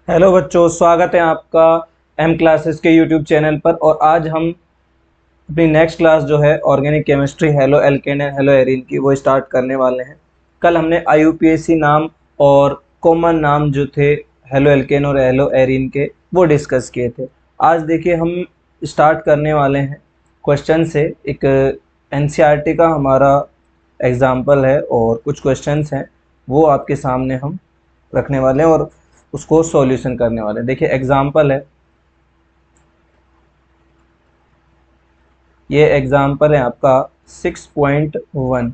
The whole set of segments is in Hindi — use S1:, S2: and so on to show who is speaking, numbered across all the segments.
S1: हेलो बच्चों, स्वागत है आपका एम क्लासेस के यूट्यूब चैनल पर। और आज हम अपनी नेक्स्ट क्लास जो है organic chemistry halo alkane and hello arene की वो स्टार्ट करने वाले हैं। कल हमने आईयूपीएसी नाम और कॉमन नाम जो थे हेलो एल्केन और हेलो एरीन के वो डिस्कस किए थे। आज देखिए हम स्टार्ट करने वाले हैं क्वेश्चन से। एक एनसीईआरटी का हमारा एग्जाम्पल है और कुछ क्वेश्चंस हैं वो आपके सामने हम रखने वाले हैं और उसको सॉल्यूशन करने वाले हैं। देखिए एग्जाम्पल है, ये एग्जाम्पल है आपका 6.1,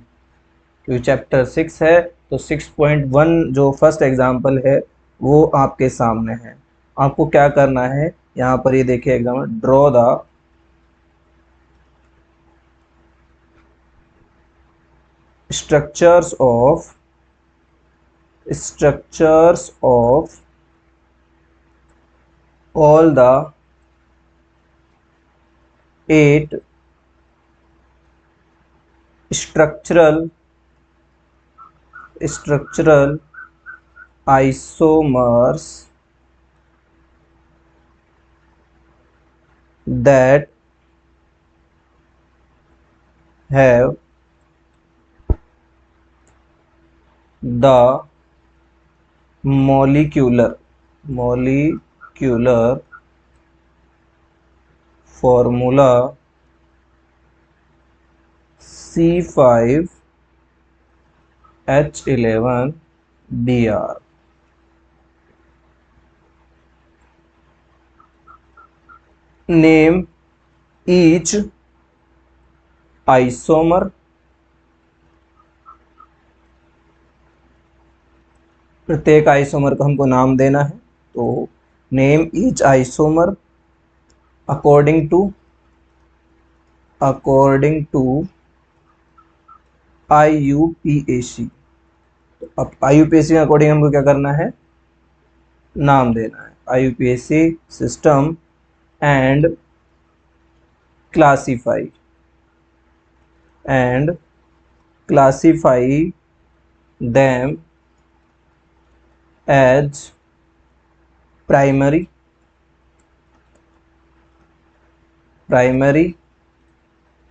S1: क्योंकि चैप्टर 6 है तो 6.1 जो फर्स्ट एग्जाम्पल है वो आपके सामने है। आपको क्या करना है, यहाँ पर ये देखिए example, draw the structures of all the 8 structural isomers that have the molecular formula C5H11Br। Name each isomer, प्रत्येक आइसोमर का हमको नाम देना है। तो name each isomer according to IUPAC। तो अब IUPAC के अकॉर्डिंग हमको क्या करना है, नाम देना है। IUPAC system and classify them as primary,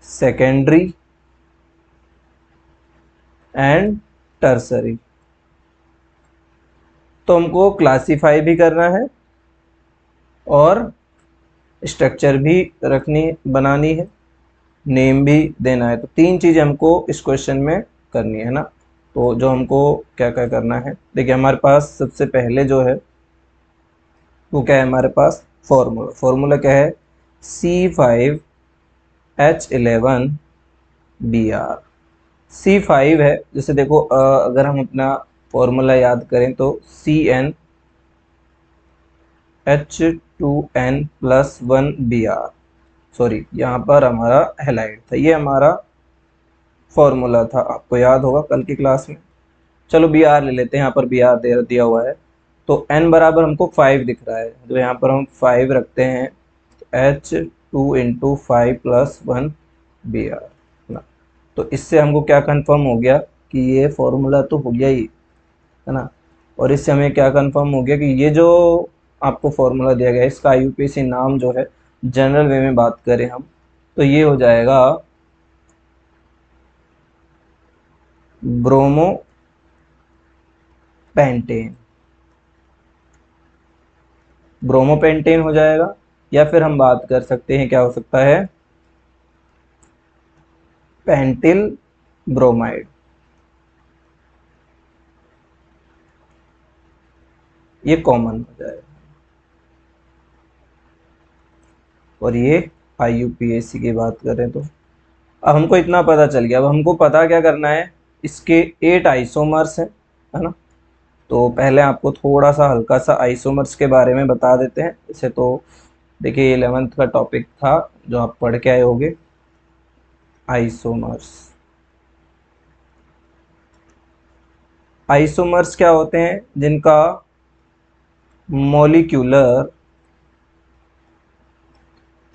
S1: secondary and tertiary. तो हमको क्लासीफाई भी करना है और स्ट्रक्चर भी बनानी है, नेम भी देना है। तो तीन चीज़ हमको इस क्वेश्चन में करनी है ना। तो जो हमको क्या क्या करना है, देखिए हमारे पास सबसे पहले जो है वो क्या है, हमारे पास फॉर्मूला क्या है, C5H11Br। C5 है, जैसे देखो अगर हम अपना फॉर्मूला याद करें तो CnH2n+1Br। सॉरी, यहाँ पर हमारा हैलाइड था, ये हमारा फॉर्मूला था, आपको याद होगा कल की क्लास में। चलो बी आर ले लेते हैं, यहाँ पर बी आर दिया हुआ है। तो n बराबर हमको 5 दिख रहा है, तो यहाँ पर हम 5 रखते हैं, H2 × 5 + 1 Br ना। तो इससे हमको क्या कंफर्म हो गया कि ये फॉर्मूला तो हो गया ही है ना। और इससे हमें क्या कंफर्म हो गया कि ये जो आपको फॉर्मूला दिया गया है इसका IUPAC नाम जो है, जनरल वे में बात करें हम तो ये हो जाएगा ब्रोमोपेंटेन हो जाएगा। या फिर हम बात कर सकते हैं, क्या हो सकता है, पेंटिल ब्रोमाइड। ये कॉमन हो जाएगा और ये IUPAC की बात करें तो अब हमको इतना पता चल गया। अब हमको पता क्या करना है, इसके 8 आइसोमर्स हैं, है ना। तो पहले आपको थोड़ा सा हल्का सा आइसोमर्स के बारे में बता देते हैं। इसे तो देखिए 11th का टॉपिक था जो आप पढ़ के आए होंगे, आइसोमर्स। आइसोमर्स क्या होते हैं, जिनका मॉलिक्यूलर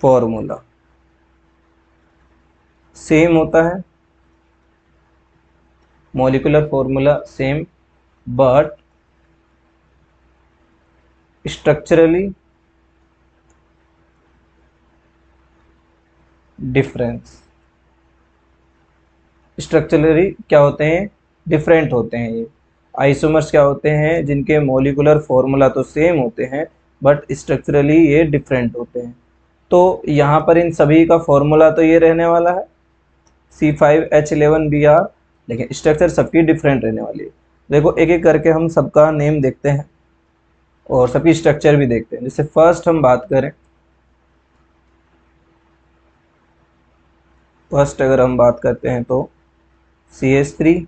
S1: फॉर्मूला सेम होता है, molecular formula same, but structurally difference. Structurally क्या होते हैं, डिफरेंट होते हैं ये। आइसोमर्स क्या होते हैं, जिनके मोलिकुलर फॉर्मूला तो सेम होते हैं बट स्ट्रक्चरली ये डिफरेंट होते हैं। तो यहाँ पर इन सभी का फॉर्मूला तो ये रहने वाला है C5H11Br, लेकिन स्ट्रक्चर सबकी डिफरेंट रहने वाली है। देखो एक एक करके हम सबका नेम देखते हैं और सबकी स्ट्रक्चर भी देखते हैं। जैसे फर्स्ट हम बात करें, फर्स्ट अगर हम बात करते हैं तो CH3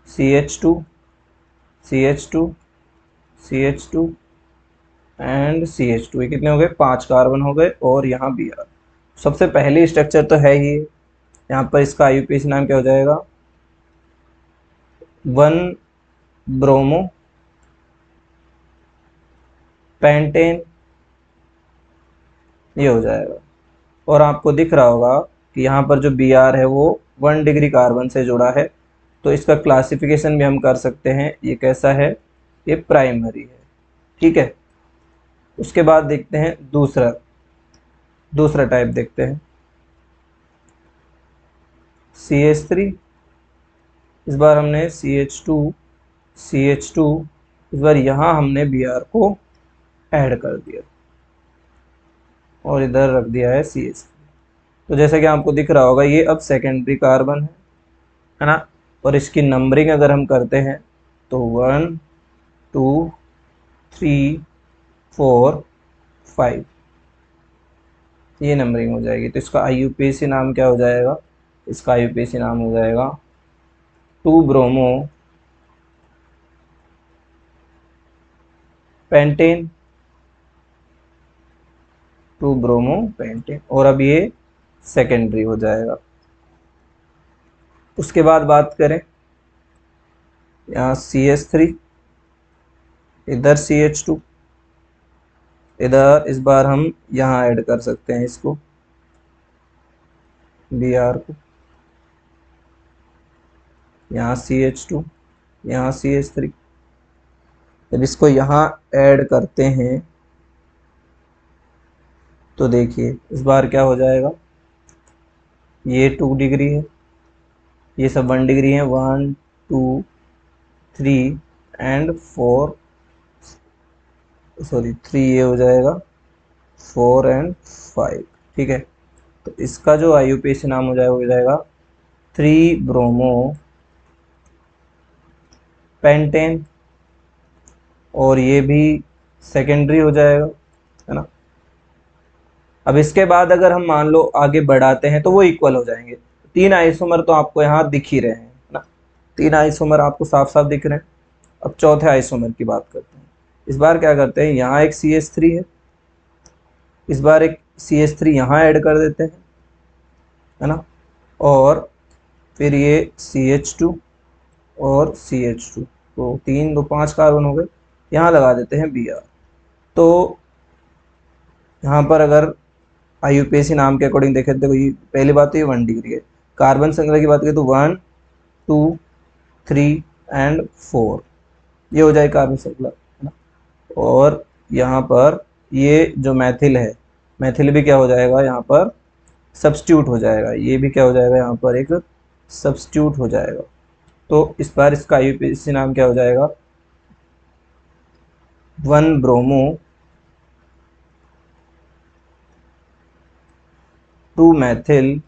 S1: CH2 CH2 CH2 and CH2, ये कितने हो गए, 5 कार्बन हो गए और यहाँ Br। सबसे पहली स्ट्रक्चर तो है ही, यहाँ पर इसका IUPAC नाम क्या हो जाएगा, 1 ब्रोमो पेंटेन, ये हो जाएगा। और आपको दिख रहा होगा कि यहाँ पर जो Br है वो 1 डिग्री कार्बन से जुड़ा है, तो इसका क्लासिफिकेशन भी हम कर सकते हैं, ये कैसा है, ये प्राइमरी है। ठीक है, उसके बाद देखते हैं दूसरा टाइप देखते हैं, CH3। इस बार हमने CH2 इस बार यहाँ हमने Br को ऐड कर दिया और इधर रख दिया है CH3। तो जैसा कि आपको दिख रहा होगा ये अब सेकेंडरी कार्बन है ना। और इसकी नंबरिंग अगर हम करते हैं तो 1 2 3 4 5 ये नंबरिंग हो जाएगी। तो इसका IUPAC नाम क्या हो जाएगा, इसका IUPAC नाम हो जाएगा 2 ब्रोमो पेंटेन, 2 ब्रोमो पेंटेन। और अब ये सेकेंडरी हो जाएगा। उसके बाद बात करें, यहाँ CH3, इधर CH2, इधर इस बार हम यहाँ ऐड कर सकते हैं इसको Br को, यहाँ CH2, यहाँ CH3। जब इसको यहाँ ऐड करते हैं तो देखिए इस बार क्या हो जाएगा, ये 2 डिग्री है, ये सब 1 डिग्री है, 1 2 3 एंड 4, सॉरी 3 ये हो जाएगा, 4 एंड 5। ठीक है, तो इसका जो IUPAC नाम हो जाएगा 3 ब्रोमो पेंटेन। और ये भी सेकेंडरी हो जाएगा, है ना। अब इसके बाद अगर हम मान लो आगे बढ़ाते हैं तो वो इक्वल हो जाएंगे। 3 आइसोमर तो आपको यहाँ दिख ही रहे हैं ना, 3 आइसोमर आपको साफ साफ दिख रहे हैं। अब चौथे आइसोमर की बात करते हैं। इस बार क्या करते हैं, यहाँ एक CH3 है, इस बार एक CH3 यहाँ ऐड कर देते हैं, है ना। और फिर ये CH2 और CH2, तो 3 2 5 कार्बन हो गए, यहाँ लगा देते हैं Br। तो यहाँ पर अगर IUPAC नाम के अकॉर्डिंग देखें तो ये पहली बात तो ये 1 डिग्री है। कार्बन संख्या की बात करें तो 1 2 3 एंड 4 ये हो जाए कार्बन संख्या, है ना। और यहाँ पर ये जो मैथिल है, मैथिल भी क्या हो जाएगा, यहाँ पर सब्स्टिट्यूट हो जाएगा, ये भी क्या हो जाएगा, यहाँ पर एक सब्स्टिट्यूट हो जाएगा। तो इस बार इसका IUPAC नाम क्या हो जाएगा, 1 ब्रोमो 2 मैथिल।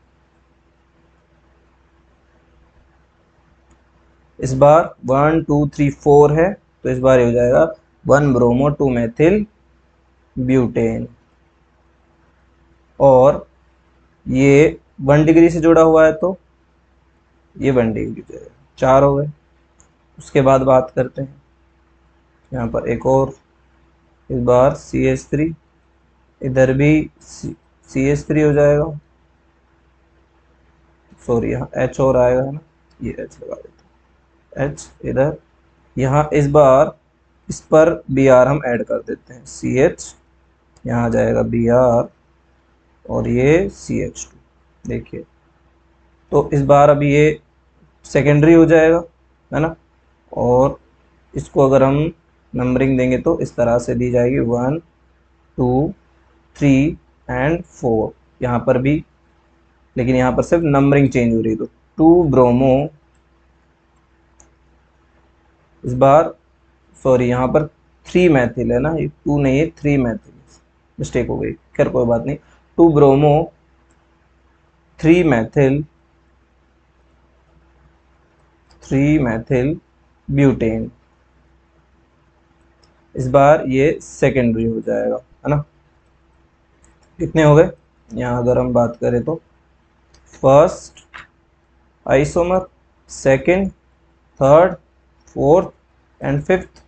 S1: इस बार 1 2 3 4 है, तो इस बार ये हो जाएगा 1 ब्रोमो 2 मैथिल ब्यूटेन। और ये 1 डिग्री से जुड़ा हुआ है तो ये 1 डिग्री जो है 4 हो गए। उसके बाद बात करते हैं यहाँ पर एक और, इस बार CH3, इधर भी CH3 हो जाएगा, सॉरी यहाँ H और आएगा, है ना, ये H लगा देते हैं, H इधर। यहाँ इस बार इस पर Br हम ऐड कर देते हैं, CH यहाँ आ जाएगा Br और ये CH2। देखिए तो इस बार अभी ये सेकेंडरी हो जाएगा, है ना। और इसको अगर हम नंबरिंग देंगे तो इस तरह से दी जाएगी 1 2 3 एंड 4, यहाँ पर भी, लेकिन यहाँ पर सिर्फ नंबरिंग चेंज हो रही है। तो 2 ब्रोमो, इस बार सॉरी यहाँ पर 3 मैथिल है ना, ये 2 नहीं है 3 मैथिल, मिस्टेक हो गई, खैर कोई बात नहीं। 2 ब्रोमो 3 मैथिल 3 मैथिल ब्यूटेन, इस बार ये सेकेंडरी हो जाएगा, है ना। कितने हो गए यहाँ अगर हम बात करें तो, first isomer, second, third, fourth and fifth.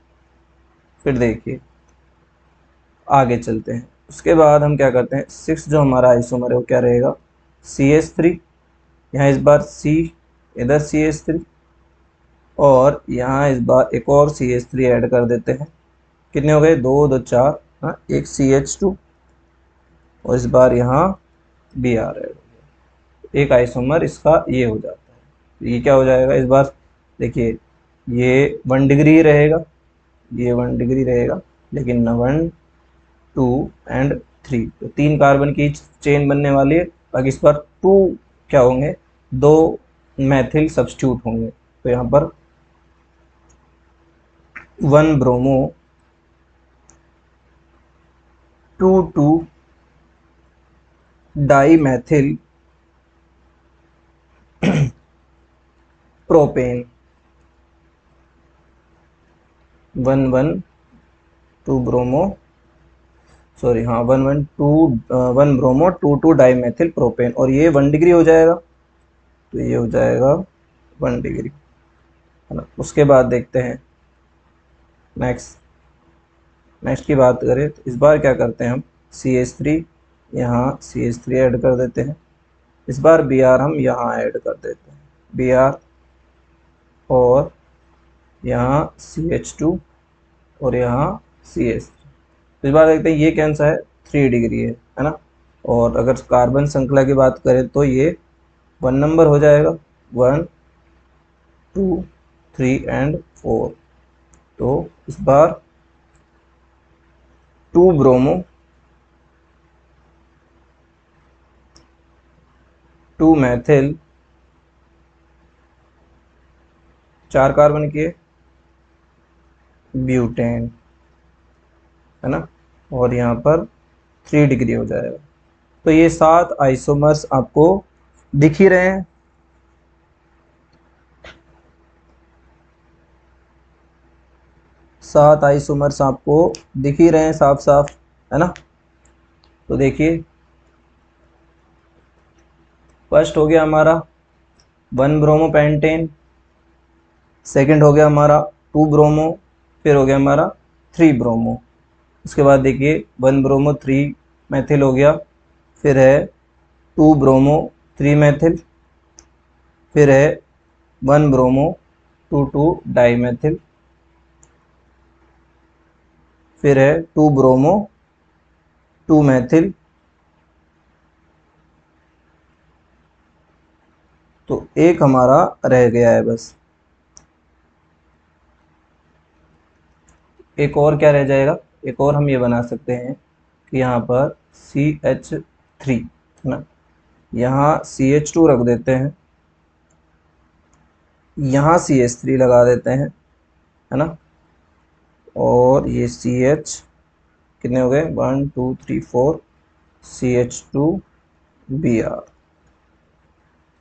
S1: फिर देखिए आगे चलते हैं, उसके बाद हम क्या करते हैं, सिक्स जो हमारा आइसोमर है वो क्या रहेगा, CH3, यहाँ इस बार C, इधर CH3, और यहाँ इस बार एक और CH3 ऐड कर देते हैं। कितने हो गए, दो दो चार, हाँ, एक CH2, और इस बार यहाँ Br ऐड हो गया, एक आइसोमर इसका ये हो जाता है। ये क्या हो जाएगा इस बार, देखिए ये 1 डिग्री रहेगा, ये 1 डिग्री रहेगा, लेकिन 1 2 एंड 3, तो 3 कार्बन की चेन बनने वाली है। बाकी इस बार 2 क्या होंगे, 2 मैथिल सब्स्टिट्यूट होंगे, तो यहाँ पर 1 bromo 2 2 di methyl propane, 1 1 2 bromo, sorry हाँ 1 1 2 1 ब्रोमो 2 2 डाई मैथिल प्रोपेन, और ये 1 डिग्री हो जाएगा, तो ये हो जाएगा 1 डिग्री, है ना। उसके बाद देखते हैं नेक्स्ट की बात करें तो इस बार क्या करते हैं हम, CH3, यहाँ CH3 ऐड कर देते हैं। इस बार Br हम यहाँ ऐड कर देते हैं, Br, और यहाँ CH2, और यहाँ CH3। तो इस बार देखते हैं ये कौन सा है, 3 डिग्री है ना। और अगर कार्बन श्रृंखला की बात करें तो ये 1 नंबर हो जाएगा, 1 2 3 एंड 4। तो इस बार 2 ब्रोमो 2 मैथिल, 4 कार्बन के ब्यूटेन, है ना, और यहाँ पर 3 डिग्री हो जाएगा। तो ये 7 आइसोमर्स आपको दिख ही रहे हैं, 7 आइसोमर्स आपको दिख ही रहे हैं साफ साफ, है ना। तो देखिए फर्स्ट हो गया हमारा 1 ब्रोमो पेंटेन, सेकंड हो गया हमारा 2 ब्रोमो, फिर हो गया हमारा 3 ब्रोमो। उसके बाद देखिए 1 ब्रोमो 3 मैथिल हो गया, फिर है 2 ब्रोमो 3 मैथिल, फिर है 1 ब्रोमो 2 2 डाई मैथिल, फिर है 2 ब्रोमो 2 मैथिल। तो एक हमारा रह गया है बस, एक और क्या रह जाएगा, एक और हम ये बना सकते हैं कि यहाँ पर CH3, है ना, यहाँ CH2 रख देते हैं, यहाँ CH3 लगा देते हैं, है ना, और ये CH कितने हो गए, 1 2 3 4, CH2 Br,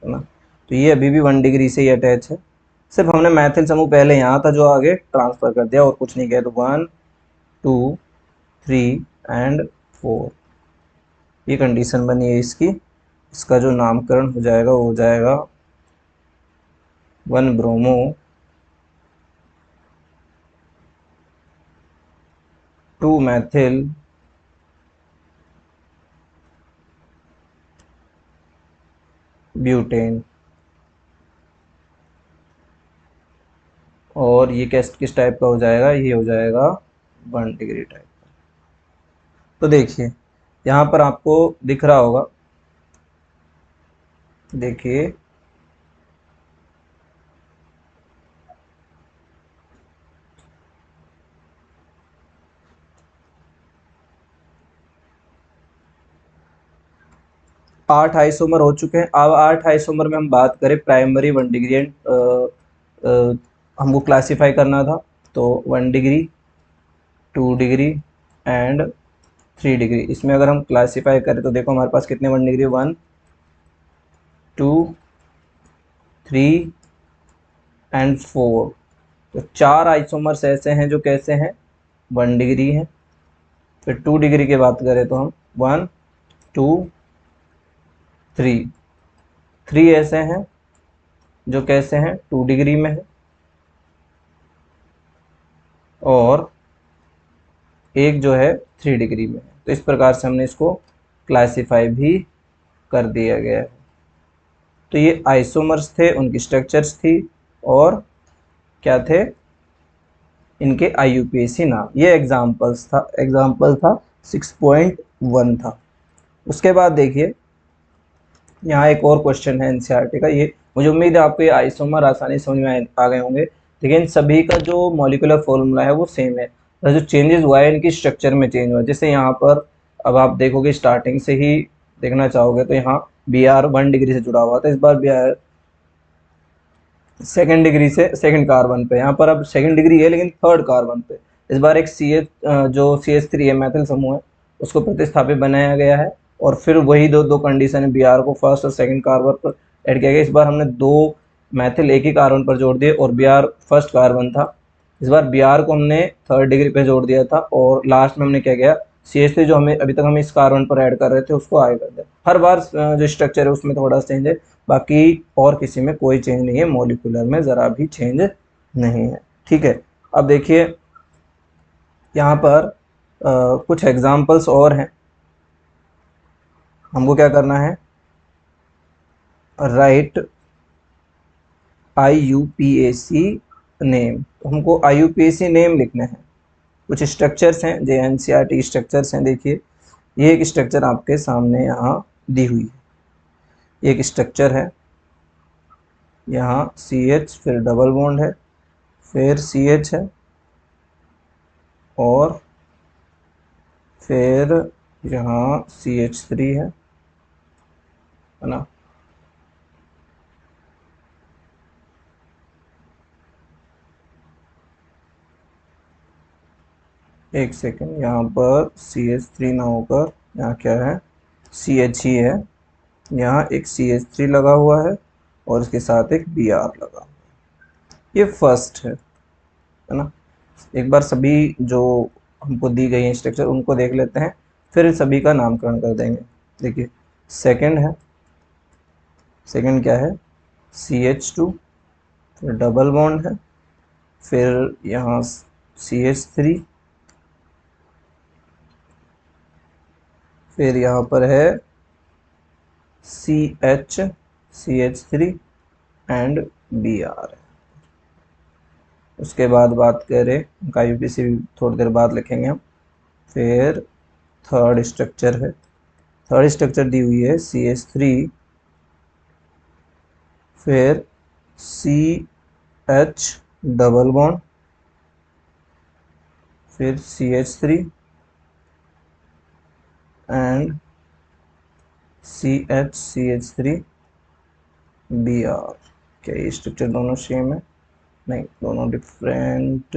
S1: है ना। तो ये अभी भी 1 डिग्री से ही अटैच है, सिर्फ हमने मैथिल समूह पहले यहाँ था जो आगे ट्रांसफर कर दिया और कुछ नहीं किया। तो 1 2 3 एंड 4, ये कंडीशन बनी है इसकी। इसका जो नामकरण हो जाएगा वो हो जाएगा 1 ब्रोमो 2 मैथिल ब्यूटेन, और ये किस टाइप का हो जाएगा, ये हो जाएगा 1 डिग्री टाइप। तो देखिए यहाँ पर आपको दिख रहा होगा, देखिए 8 आइसोमर हो चुके हैं। अब 8 आइसोमर में हम बात करें प्राइमरी 1 डिग्री एंड हमको क्लासीफाई करना था, तो 1 डिग्री, 2 डिग्री एंड 3 डिग्री। इसमें अगर हम क्लासीफाई करें तो देखो हमारे पास कितने 1 डिग्री, 1 2 3 एंड 4। तो 4 आइसोमर्स ऐसे हैं जो कैसे हैं, 1 डिग्री हैं। फिर 2 डिग्री की बात करें तो हम 1 2 3, 3 ऐसे हैं जो कैसे हैं 2 डिग्री में है, और एक जो है 3 डिग्री में है। तो इस प्रकार से हमने इसको क्लासीफाई भी कर दिया गया है। तो ये आइसोमर्स थे, उनकी स्ट्रक्चर्स थी, और क्या थे, इनके IUPAC नाम। ये एग्जाम्पल था 6.1 था। उसके बाद देखिए यहाँ एक और क्वेश्चन है NCERT का। ये मुझे उम्मीद है आपको ये आइसोमर आसानी समझ में आ गए होंगे, लेकिन सभी का जो मॉलिक्यूलर फॉर्मूला है वो सेम है। जो चेंजेस हुआ है इनकी स्ट्रक्चर में चेंज हुआ है। जैसे यहाँ पर अब आप देखोगे, स्टार्टिंग से ही देखना चाहोगे तो यहाँ Br 1 डिग्री से जुड़ा हुआ था, इस बार Br सेकेंड डिग्री से सेकेंड कार्बन पे, यहाँ पर अब सेकेंड डिग्री है लेकिन थर्ड कार्बन पे। इस बार एक जो CH3 है, मैथिल समूह है, उसको प्रतिस्थापित बनाया गया है, और फिर वही दो कंडीशन है, Br को फर्स्ट और सेकंड कार्बन पर ऐड किया गया। इस बार हमने 2 मैथिल एक ही कार्बन पर जोड़ दिए, और Br फर्स्ट कार्बन था। इस बार Br को हमने थर्ड डिग्री पे जोड़ दिया था, और लास्ट में हमने क्या किया, CH3 जो हमें अभी तक हम इस कार्बन पर ऐड कर रहे थे उसको आगे कर दिया। हर बार जो स्ट्रक्चर है उसमें थोड़ा चेंज है, बाकी और किसी में कोई चेंज नहीं है, मॉलिक्यूलर में ज़रा भी चेंज नहीं है। ठीक है, अब देखिए यहाँ पर कुछ एग्जाम्पल्स और हैं। हमको क्या करना है, राइट IUPAC नेम। तो हमको IUPAC नेम लिखने हैं। कुछ स्ट्रक्चर्स हैं जो NCERT स्ट्रक्चर्स हैं। देखिए ये एक स्ट्रक्चर आपके सामने यहाँ दी हुई है। एक स्ट्रक्चर है, यहाँ CH, फिर डबल बॉन्ड है, फिर CH है, और फिर यहाँ CH3 है ना। एक सेकेंड, यहाँ पर CH3 ना होकर यहाँ क्या है, CH ही है। यहाँ एक CH3 लगा हुआ है और इसके साथ एक Br लगा हुआ है। ये फर्स्ट है ना। एक बार सभी जो हमको दी गई है स्ट्रक्चर उनको देख लेते हैं, फिर सभी का नामकरण कर देंगे। देखिए सेकंड है, सेकंड क्या है, CH2, फिर डबल बॉन्ड है, फिर यहाँ CH3, फिर यहाँ पर है CH, CH3 एंड Br। उसके बाद बात करें उनका IUPAC थोड़ी देर बाद लिखेंगे हम। फिर थर्ड स्ट्रक्चर है, थर्ड स्ट्रक्चर दी हुई है CH3, फिर CH डबल बॉन्ड, फिर CH3 एंड CH3 Br। क्या ये स्ट्रक्चर दोनों सेम है? नहीं, दोनों डिफरेंट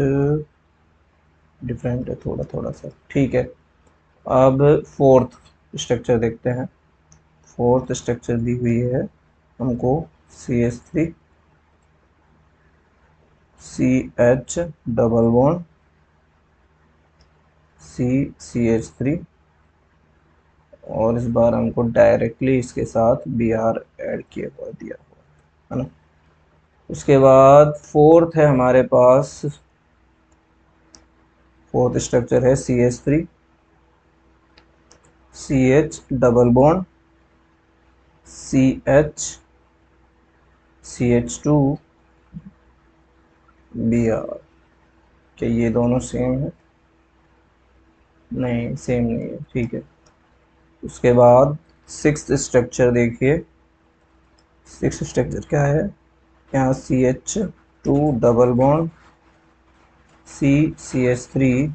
S1: है थोड़ा थोड़ा सा। ठीक है, अब फोर्थ स्ट्रक्चर देखते हैं। फोर्थ स्ट्रक्चर दी हुई है हमको CH3, CH double bond, CH3, और इस बार हमको डायरेक्टली इसके साथ Br ऐड किया हुआ दिया हुआ है ना। उसके बाद फोर्थ है हमारे पास, फोर्थ स्ट्रक्चर है CH3, CH double bond, CH, CH2 Br। क्या ये दोनों सेम है? नहीं, सेम नहीं है। ठीक है, उसके बाद सिक्स्थ स्ट्रक्चर देखिए। सिक्स्थ स्ट्रक्चर क्या है, यहाँ CH2 डबल बॉन्ड, CH3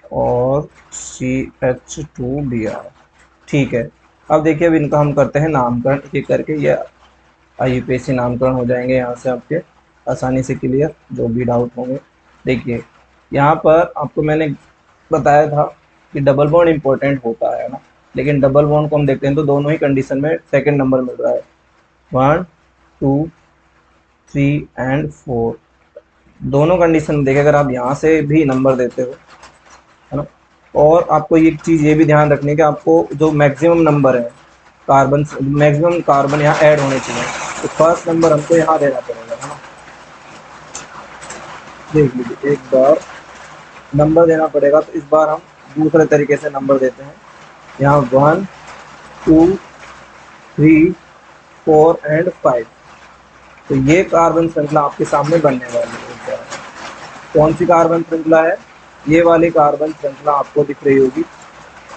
S1: और CH2 Br। ठीक है, अब देखिए, अब इनका हम करते हैं नामकरण एक एक करके। ये IUPAC नामकरण हो जाएंगे यहाँ से आपके आसानी से क्लियर, जो भी डाउट होंगे। देखिए यहाँ पर आपको मैंने बताया था कि डबल बॉन्ड इंपॉर्टेंट होता है ना, लेकिन डबल बॉन्ड को हम देखते हैं तो दोनों ही कंडीशन में सेकंड नंबर मिल रहा है, 1 2 3 एंड 4। दोनों कंडीशन देखें, अगर आप यहाँ से भी नंबर देते हो, है ना। और आपको एक चीज़ ये भी ध्यान रखनी है कि आपको जो मैक्सिमम नंबर है कार्बन, मैक्सिमम कार्बन यहाँ ऐड होने चाहिए, तो फर्स्ट नंबर हमको यहाँ देना पड़ेगा, है ना। देख लीजिए, एक बार नंबर देना पड़ेगा, तो इस बार हम दूसरे तरीके से नंबर देते हैं। यहाँ 1 2 3 4 एंड 5। तो ये कार्बन श्रृंखला आपके सामने बनने वाली है। कौन सी कार्बन श्रृंखला है? ये वाली कार्बन श्रृंखला आपको दिख रही होगी।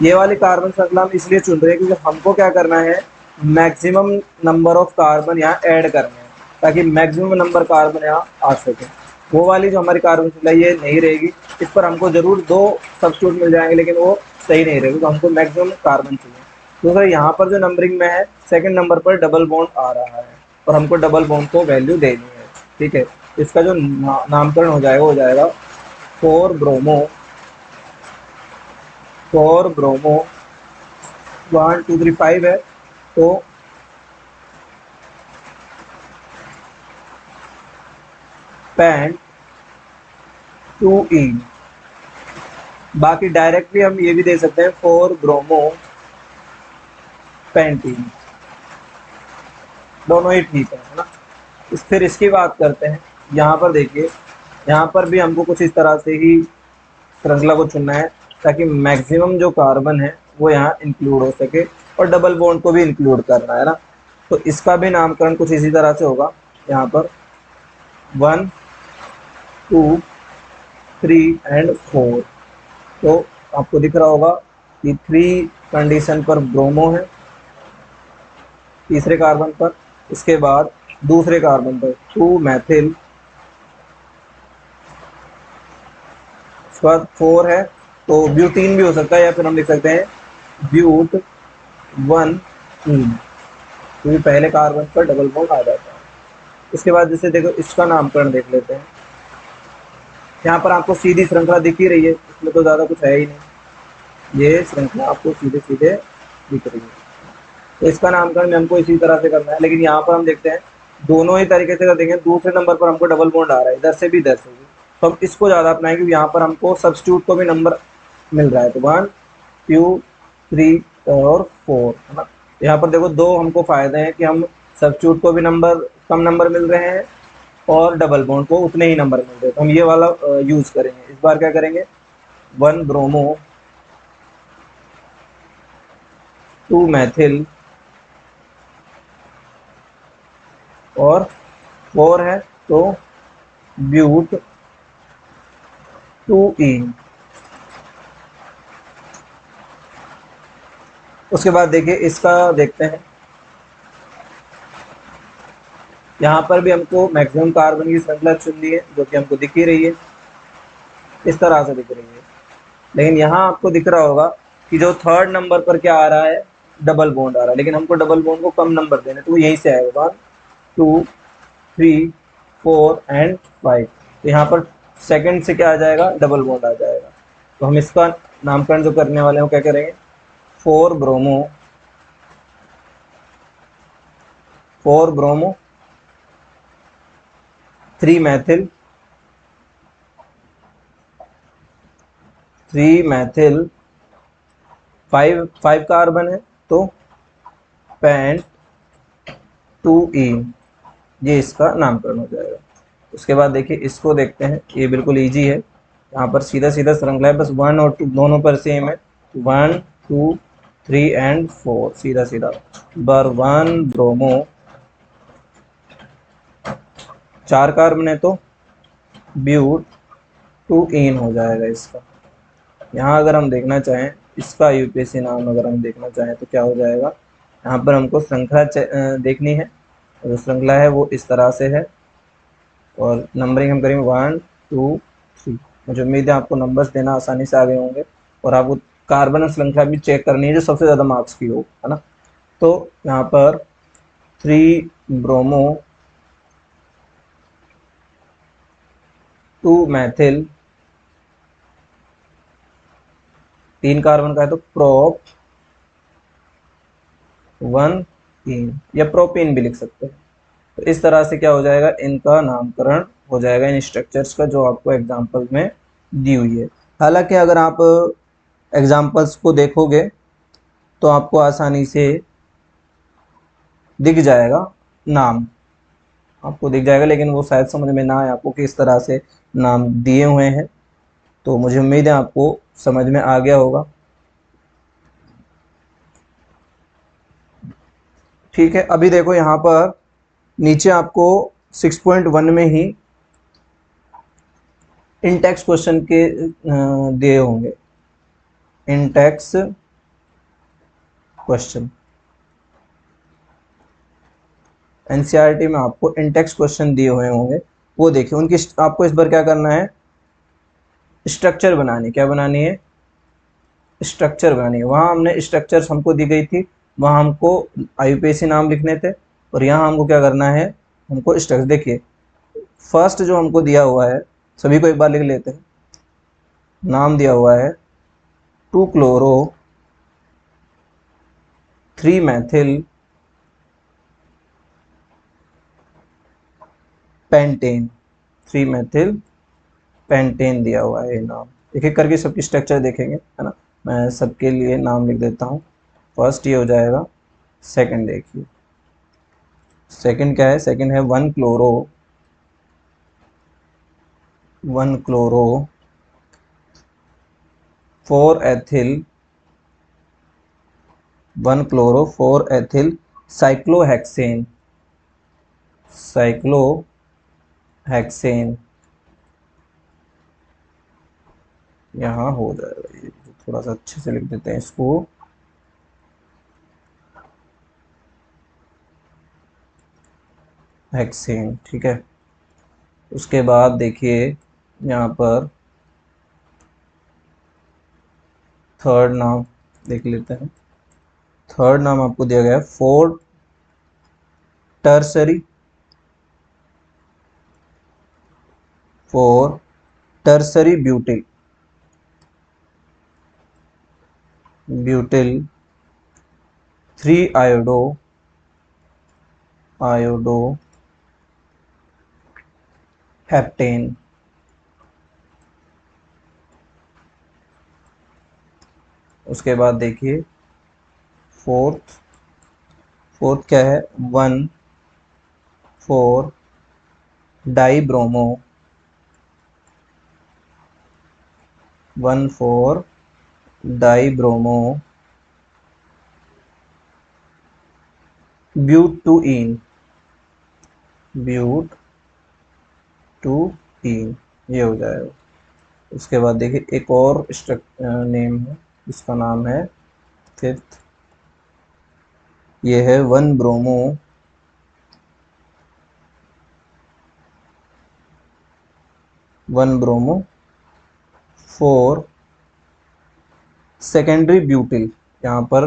S1: ये वाली कार्बन श्रृंखला हम इसलिए चुन रहे हैं क्योंकि हमको क्या करना है, मैक्सिमम नंबर ऑफ कार्बन यहाँ ऐड करने हैं, ताकि मैक्सिमम नंबर कार्बन यहाँ आ सके। वो वाली जो हमारी कार्बन श्रृंखला ये नहीं रहेगी, इस पर हमको जरूर 2 सब्स्टिट्यूट मिल जाएंगे, लेकिन वो सही नहीं रहेगी, तो हमको मैक्सिमम कार्बन चाहिए। तो सर यहाँ पर जो नंबरिंग में है, सेकंड नंबर पर डबल बॉन्ड आ रहा है और हमको डबल बॉन्ड को वैल्यू देनी है, ठीक है। इसका जो नामकरण हो जाएगा, 4 ब्रोमो 1 2 3 5 है, तो पेंट 2 ईन। बाकी डायरेक्टली हम ये भी दे सकते हैं 4 ब्रोमो पेंटीन, दोनों ही ठीक है ना। फिर इसकी बात करते हैं। यहाँ पर देखिए, यहाँ पर भी हमको कुछ इस तरह से ही श्रृंखला को चुनना है, ताकि मैक्सिमम जो कार्बन है वो यहाँ इंक्लूड हो सके, और डबल बॉन्ड को भी इंक्लूड करना है ना। तो इसका भी नामकरण कुछ इसी तरह से होगा। यहाँ पर 1 2 3 एंड 4। तो आपको दिख रहा होगा कि 3 कंडीशन पर ब्रोमो है, तीसरे कार्बन पर, इसके बाद दूसरे कार्बन पर 2 मैथिल, उसके बाद 4 है, तो ब्यूटीन भी हो सकता है, या फिर हम लिख सकते हैं ब्यूट 1 ईन, क्योंकि पहले कार्बन पर डबल बॉन्ड आ जाता है। इसके बाद जैसे देखो, इसका नामकरण देख लेते हैं। यहाँ पर आपको सीधी श्रृंखला दिख ही रही है, इसमें तो ज़्यादा कुछ है ही नहीं, ये श्रृंखला आपको सीधे सीधे दिख रही है। तो इसका नामकरण हमको इसी तरह से करना है, लेकिन यहाँ पर हम देखते हैं दोनों ही तरीके से कर देंगे। दूसरे नंबर पर हमको डबल बॉन्ड आ रहा है, इधर से भी इधर से भी, तो हम इसको ज़्यादा अपनाएंगे, क्योंकि यहाँ पर हमको सब्स्टिट्यूट को भी नंबर मिल रहा है। तो 1 2 3 और 4, है ना। यहाँ पर देखो, 2 हमको फायदे हैं कि हम सब्स्टिट्यूट को भी नंबर कम नंबर मिल रहे हैं, और डबल बॉन्ड को उतने ही नंबर मिल रहे हैं, तो हम ये वाला यूज़ करेंगे। इस बार क्या करेंगे, 1 ब्रोमो 2 मैथिल और 4 है, तो ब्यूट 2 ईन। उसके बाद देखिए, इसका देखते हैं। यहाँ पर भी हमको मैक्सिमम कार्बन की श्रृंखला चुननी है, जो कि हमको दिख ही रही है, इस तरह से दिख रही है। लेकिन यहाँ आपको दिख रहा होगा कि जो थर्ड नंबर पर क्या आ रहा है, डबल बॉन्ड आ रहा है, लेकिन हमको डबल बॉन्ड को कम नंबर देने, तो यहीं से आएगा 1 2 3 4 एंड 5। तो यहाँ पर सेकंड से क्या आ जाएगा, डबल बॉन्ड आ जाएगा। तो हम इसका नामकरण जो करने वाले हैं वो क्या करेंगे, 4 ब्रोमो 3 मैथिल 5 कार्बन है, तो पेंट 2 ईन, ये इसका नामकरण हो जाएगा। उसके बाद देखिए, इसको देखते हैं। ये बिल्कुल इजी है, यहाँ पर सीधा सीधा श्रृंखला है, बस 1 और 2 दोनों पर सेम है। 1 2 3 एंड 4, सीधा सीधा। बार 1 ब्रोमो 4 कार्बन है, तो ब्यूट 2 ईन हो जाएगा इसका। यहाँ अगर हम देखना चाहें, इसका IUPAC नाम अगर हम देखना चाहें तो क्या हो जाएगा, यहाँ पर हमको श्रृंखला देखनी है, जो श्रृंखला है वो इस तरह से है, और नंबरिंग हम करेंगे 1 2 3। मुझे उम्मीद है आपको नंबर्स देना आसानी से आ गए होंगे, और आपको कार्बन श्रृंखला भी चेक करनी है जो सबसे ज़्यादा मार्क्स की हो, है ना। तो यहाँ पर 3 ब्रोमो 2 मैथिल, 3 कार्बन का है तो प्रोप 1 इन या प्रोपीन भी लिख सकते हैं। तो इस तरह से क्या हो जाएगा, इनका नामकरण हो जाएगा इन स्ट्रक्चर्स का जो आपको एग्जाम्पल में दी हुई है। हालांकि अगर आप एग्जाम्पल्स को देखोगे तो आपको आसानी से दिख जाएगा, नाम आपको दिख जाएगा, लेकिन वो शायद समझ में ना आए आपको किस तरह से नाम दिए हुए हैं। तो मुझे उम्मीद है आपको समझ में आ गया होगा। ठीक है, अभी देखो यहाँ पर नीचे आपको 6.1 में ही इंटेक्स क्वेश्चन के दिए होंगे, इंटेक्स क्वेश्चन। एनसीईआरटी में आपको इंटेक्स क्वेश्चन दिए हुए होंगे, वो देखिए। उनकी आपको इस बार क्या करना है, स्ट्रक्चर बनानी। क्या बनानी है, स्ट्रक्चर बनानी है। वहाँ हमने स्ट्रक्चर्स हमको दी गई थी, वहाँ हमको आईयूपीएसी नाम लिखने थे, और यहाँ हमको क्या करना है, हमको स्ट्रक्चर। देखिए फर्स्ट जो हमको दिया हुआ है, सभी को एक बार लिख लेते हैं। नाम दिया हुआ है 2 chloro 3 Maithil pentane, 3 Maithil pentane दिया हुआ है नाम। एक एक करके सबकी स्ट्रक्चर देखेंगे, है ना। मैं सबके लिए नाम लिख देता हूँ। फर्स्ट ये हो जाएगा। सेकंड देखिए, सेकंड क्या है, सेकंड है 1 chloro 4 ethyl 1 chloro 4 ethyl cyclohexane, cyclohexane यहाँ हो जाएगा। ये थोड़ा सा अच्छे से लिख देते हैं इसको, हेक्सेन। ठीक है, उसके बाद देखिए यहाँ पर थर्ड नाम देख लेते हैं। थर्ड नाम आपको दिया गया है 4 tertiary, 4 tertiary butyl, butyl 3 iodo, iodo heptane. उसके बाद देखिए फोर्थ, फोर्थ क्या है 1 4 di bromo, 1 4 di bromo but two ene, but two ene, ये हो जाएगा। उसके बाद देखिए एक और नेम है, इसका नाम है फिफ्थ, ये है 1 ब्रोमो 1 ब्रोमो 4 सेकेंडरी ब्यूटिल। यहाँ पर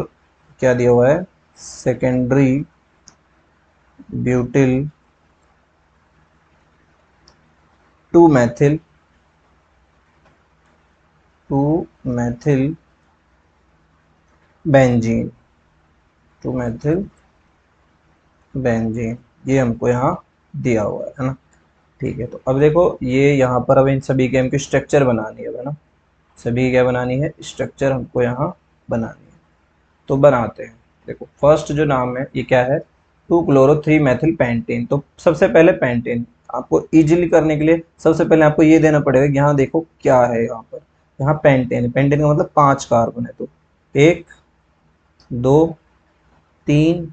S1: क्या दिया हुआ है, secondary butyl 2 Maithil 2 Maithil benzene, 2 Maithil benzene, ये हमको यहाँ दिया हुआ है ना। ठीक है, तो अब देखो ये यहाँ पर अब इन सभी के हमको स्ट्रक्चर बनानी है ना। सभी क्या बनानी है, स्ट्रक्चर हमको यहाँ बनानी है। तो बनाते हैं। देखो फर्स्ट जो नाम है ये क्या है, 2 क्लोरो 3 मैथिल पेंटेन। तो सबसे पहले पेंटेन आपको इजीली करने के लिए सबसे पहले आपको ये देना पड़ेगा। यहाँ देखो क्या है, यहाँ पर यहाँ पेंटेन, पेंटेन का मतलब 5 कार्बन है। तो 1 2 3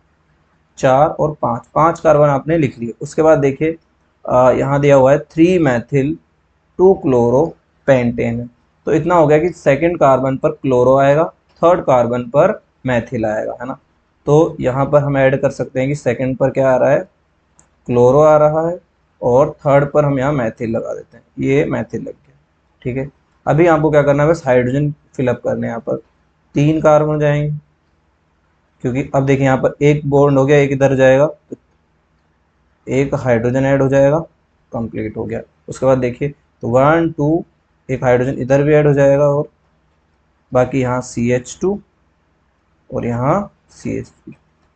S1: 4 और 5, 5 कार्बन आपने लिख लिए। उसके बाद देखिए यहाँ दिया हुआ है 3 मैथिल 2 क्लोरो पेंटेन। तो इतना हो गया कि सेकंड कार्बन पर क्लोरो आएगा, थर्ड कार्बन पर मैथिल आएगा, है ना। तो यहाँ पर हम ऐड कर सकते हैं कि सेकंड पर क्या आ रहा है, क्लोरो आ रहा है, और थर्ड पर हम यहाँ मैथिल लगा देते हैं, ये मैथिल लग गया। ठीक है, अभी आपको क्या करना है, बस हाइड्रोजन फिलअप करने हैं। यहाँ पर 3 कार्बन जाएंगे, क्योंकि अब देखिए यहाँ पर एक बॉन्ड हो गया, एक इधर जाएगा तो एक हाइड्रोजन ऐड हो जाएगा, कंप्लीट हो गया। उसके बाद देखिए तो 1 2 एक हाइड्रोजन इधर भी ऐड हो जाएगा और बाकी यहाँ CH2 और यहाँ CH3।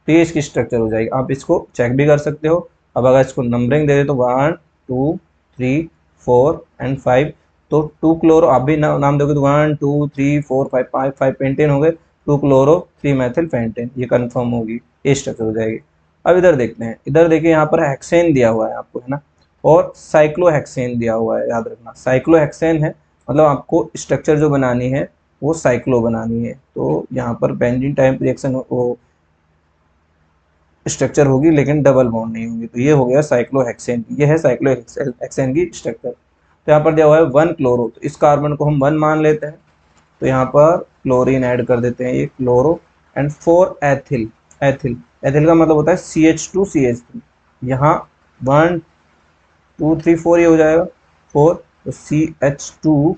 S1: तो ये इसकी स्ट्रक्चर हो जाएगी। आप इसको चेक भी कर सकते हो। अब अगर इसको नंबरिंग दे दे तो 1 2 3 4 एंड 5, तो 2 क्लोरो आप भी नाम दोगे तो 1 2 3 4 5 5 5 पेंटेन हो गए, 2 क्लोरो 3 मेथिल पेंटेन, ये कंफर्म होगी, ये स्ट्रक्चर हो जाएगी। अब इधर देखते हैं, इधर देखिए यहाँ पर हेक्सेन दिया हुआ है आपको, है ना, और साइक्लोहेक्सेन दिया हुआ है। याद रखना साइक्लोहेक्सेन है मतलब आपको स्ट्रक्चर जो बनानी है वो साइक्लो बनानी है। तो यहाँ पर बेंजीन टाइप रिएक्शन वो स्ट्रक्चर होगी लेकिन डबल बॉन्ड नहीं होगी। तो ये हो गया साइक्लोहेक्सेन, ये है साइक्लोहेक्सेन की स्ट्रक्चर। तो यहाँ पर दिया हुआ है 1 क्लोरो, तो इस कार्बन को हम 1 मान लेते हैं। तो यहाँ पर क्लोरीन ऐड कर देते हैं, ये chloro and 4 ethyl. Ethyl ethyl का मतलब होता है CH2 CH3। यहाँ 1 2 3 4 ये हो जाएगा 4, तो CH2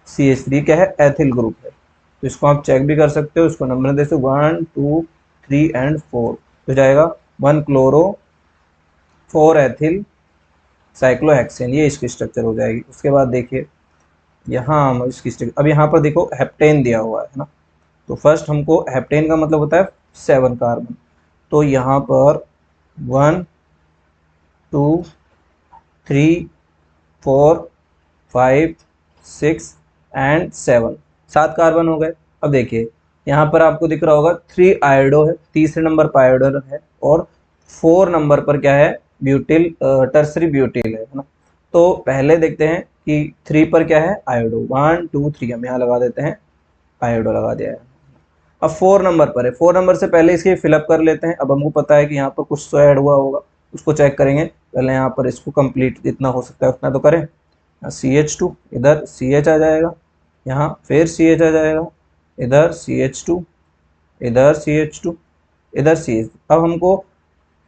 S1: CH3 क्या है, एथिल ग्रुप है। तो इसको आप चेक भी कर सकते हो, इसको नंबर दे सकते 1 2 3 एंड 4, तो जाएगा 1 क्लोरो 4 एथिल साइक्लोहेक्सेन, ये इसकी स्ट्रक्चर हो जाएगी। उसके बाद देखिए यहाँ हम इसकी स्ट्रक्चर, अब यहाँ पर देखो हेप्टेन दिया हुआ है ना, तो फर्स्ट हमको हेप्टेन का मतलब होता है 7 कार्बन। तो यहाँ पर 1 2 3 4 5 6 एंड 7, 7 कार्बन हो गए। अब देखिए यहाँ पर आपको दिख रहा होगा 3 आयोडो है, तीसरे नंबर पर आयोडो है, और 4 नंबर पर क्या है, ब्यूटिल, टर्सरी ब्यूटिल है ना। तो पहले देखते हैं कि 3 पर क्या है, आयोडो। 1 2 3 हम यहाँ लगा देते हैं, आयोडो लगा दिया है। अब 4 नंबर पर है, 4 नंबर से पहले इसके फिलअप कर लेते हैं। अब हमको पता है कि यहाँ पर कुछ तो ऐड हुआ होगा, उसको चेक करेंगे। पहले यहाँ पर इसको कंप्लीट जितना हो सकता है उतना तो करें। CH2 इधर CH आ जाएगा, यहाँ फिर CH आ जाएगा, इधर CH2, इधर CH2, इधर CH। अब हमको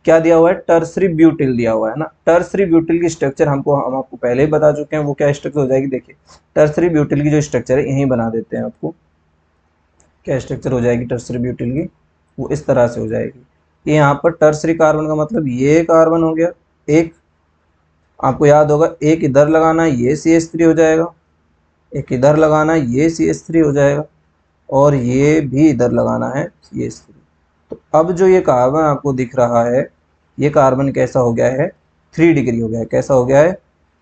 S1: क्या दिया हुआ है, टर्सरी ब्यूटिल दिया हुआ है ना। टर्सरी ब्यूटिल की स्ट्रक्चर हम आपको पहले ही बता चुके हैं, वो क्या स्ट्रक्चर हो जाएगी। देखिए टर्सरी ब्यूटिल की जो स्ट्रक्चर है यहीं बना देते हैं आपको, क्या स्ट्रक्चर हो जाएगी टर्सरी ब्यूटिल की, वो इस तरह से हो जाएगी। ये यहाँ पर टर्सरी कार्बन का मतलब ये कार्बन हो गया, एक आपको याद होगा एक इधर लगाना, ये CH3 हो जाएगा, एक इधर लगाना, ये CH3 हो जाएगा, और ये भी इधर लगाना है CH3। तो अब जो ये कार्बन आपको दिख रहा है, ये कार्बन कैसा हो गया है, 3 डिग्री हो गया है। कैसा हो गया है,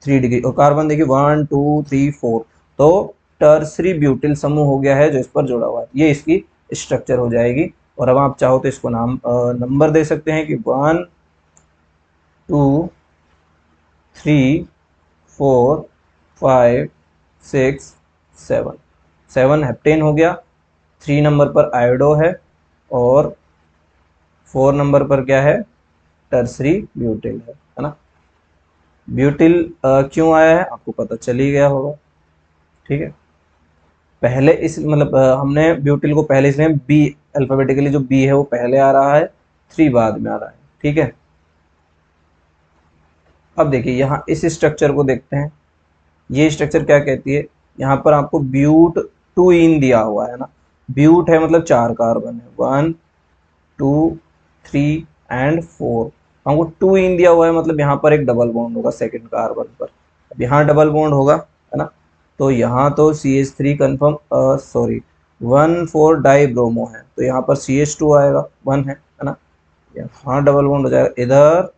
S1: 3 डिग्री। और कार्बन देखिए 1 2 3 4, तो टर्सरी ब्यूटिल समूह हो गया है जो इस पर जुड़ा हुआ है, ये इसकी स्ट्रक्चर हो जाएगी। और अब आप चाहो तो इसको नंबर दे सकते हैं कि 1 2 3 4 5 6 7, 7 हेप्टेन हो गया, 3 नंबर पर आयोडो है, और 4 नंबर पर क्या है, टर्सरी ब्यूटिल है ना। ब्यूटिल क्यों आया है आपको पता चल ही गया होगा, ठीक है। पहले इस मतलब हमने ब्यूटिल को पहले इसमें बी, अल्फाबेटिकली जो बी है वो पहले आ रहा है, 3 बाद में आ रहा है, ठीक है। अब देखिए यहाँ इस स्ट्रक्चर को देखते हैं, ये स्ट्रक्चर क्या कहती है, यहाँ पर आपको ब्यूट 2 इन दिया हुआ है ना। ब्यूट है मतलब 4 कार्बन है, 1 2 3 एंड 4। हमको 2 इन दिया हुआ है मतलब यहाँ पर एक डबल बॉन्ड होगा सेकंड कार्बन पर। अब यहाँ डबल बॉन्ड होगा, है ना, तो यहाँ तो CH3 confirm, sorry 1 4 di bromo है, तो यहाँ पर CH2 आएगा, 1 है ना। यहाँ डबल बॉन्ड हो जाएगा, इधर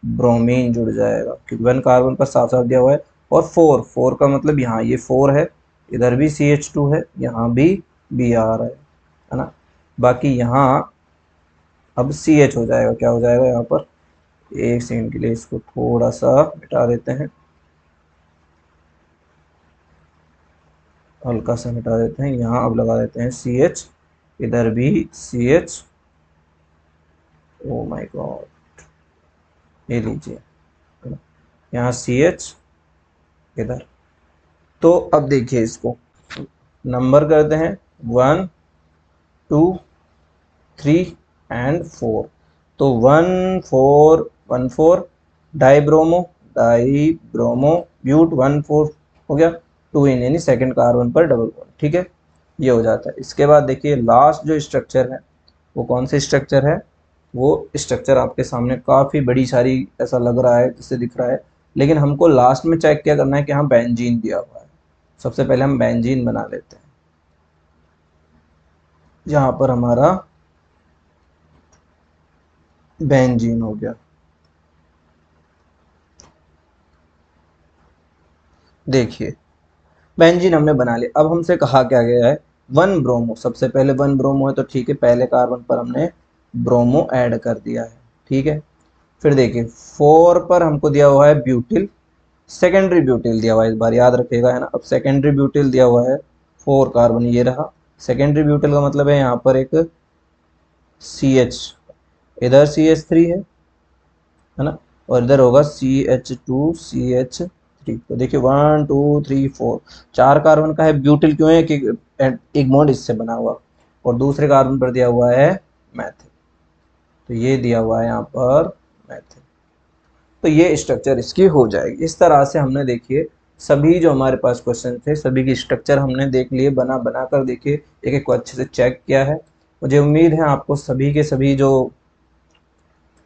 S1: ब्रोमीन जुड़ जाएगा क्योंकि 1 कार्बन पर साफ साफ दिया हुआ है। और 4 4 का मतलब यहाँ ये 4 है, इधर भी CH2 है, यहाँ भी Br है ना। बाकी यहाँ अब CH हो जाएगा, क्या हो जाएगा यहाँ पर, एक सेकंड के लिए इसको थोड़ा सा मिटा देते हैं, हल्का सा मिटा देते हैं। यहाँ अब लगा देते हैं CH, इधर भी CH, ओ माय गॉड, ये लीजिए यहाँ CH इधर। तो अब देखिए इसको नंबर करते हैं 1 2 3 एंड 4। तो 1 4 1 4 डाईब्रोमो, डाईब्रोमो ब्यूट 1 4 हो गया, 2 इन यानी सेकंड कार्बन पर डबल बॉन्ड, ठीक है, ये हो जाता है। इसके बाद देखिए लास्ट जो स्ट्रक्चर है वो कौन से स्ट्रक्चर है, वो स्ट्रक्चर आपके सामने काफ़ी बड़ी सारी ऐसा लग रहा है, जिससे दिख रहा है, लेकिन हमको लास्ट में चेक क्या करना है कि हाँ बेंजीन दिया हुआ है। सबसे पहले हम बेंजीन बना लेते हैं, जहाँ पर हमारा बेंजीन हो गया। देखिए बेंजीन हमने बना लिया। अब हमसे कहा क्या गया है, वन ब्रोमो। सबसे पहले वन ब्रोमो है तो ठीक है, पहले कार्बन पर हमने ब्रोमो ऐड कर दिया है, ठीक है। फिर देखिए 4 पर हमको दिया हुआ है ब्यूटिल, सेकेंडरी ब्यूटिल दिया हुआ है, इस बार याद रखिएगा, है ना। अब सेकेंडरी ब्यूटिल दिया हुआ है 4 कार्बन, ये रहा सेकेंडरी ब्यूटिल का मतलब है यहाँ पर एक CH, इधर CH3 है ना, और इधर होगा CH2CH3। तो देखिए 1 2 3 4, 4 कार्बन का है ब्यूटिल, क्यों है कि एक बॉन्ड इससे बना हुआ, और दूसरे कार्बन पर दिया हुआ है मैथिल, तो ये दिया हुआ है यहाँ पर मैथिल। तो ये स्ट्रक्चर इसकी हो जाएगी। इस तरह से हमने देखिए सभी जो हमारे पास क्वेश्चन थे सभी की स्ट्रक्चर हमने देख लिए, बना बना कर देखिए एक एक को अच्छे से चेक किया है। मुझे उम्मीद है आपको सभी के सभी जो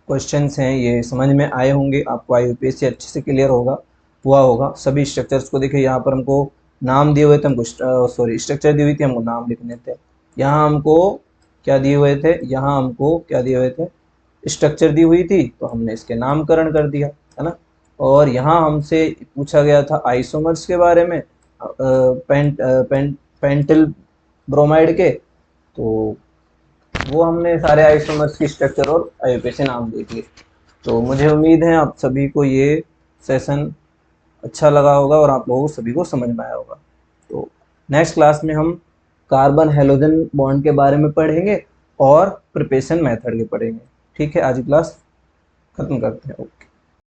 S1: क्वेश्चंस हैं ये समझ में आए होंगे, आपको IUPAC अच्छे से क्लियर हुआ होगा। सभी स्ट्रक्चर्स को देखिए, यहाँ पर हमको नाम दिए हुए थे, हमको सॉरी स्ट्रक्चर दी हुई थी, हमको नाम लिखने थे। यहाँ हमको क्या दिए हुए थे, यहाँ हमको क्या दिए हुए थे, स्ट्रक्चर दी हुई थी, तो हमने इसके नामकरण कर दिया, है ना। और यहाँ हमसे पूछा गया था आइसोमर्स के बारे में, पेंटिल ब्रोमाइड के, तो वो हमने सारे आइसोमर्स की स्ट्रक्चर और IUPAC नाम दे दिए। तो मुझे उम्मीद है आप सभी को ये सेशन अच्छा लगा होगा और आप लोगों को सभी को समझ में आया होगा। तो नेक्स्ट क्लास में हम कार्बन हेलोजन बॉन्ड के बारे में पढ़ेंगे और प्रिपरेशन मेथड के पढ़ेंगे। ठीक है, आज की क्लास खत्म करते हैं। ओके।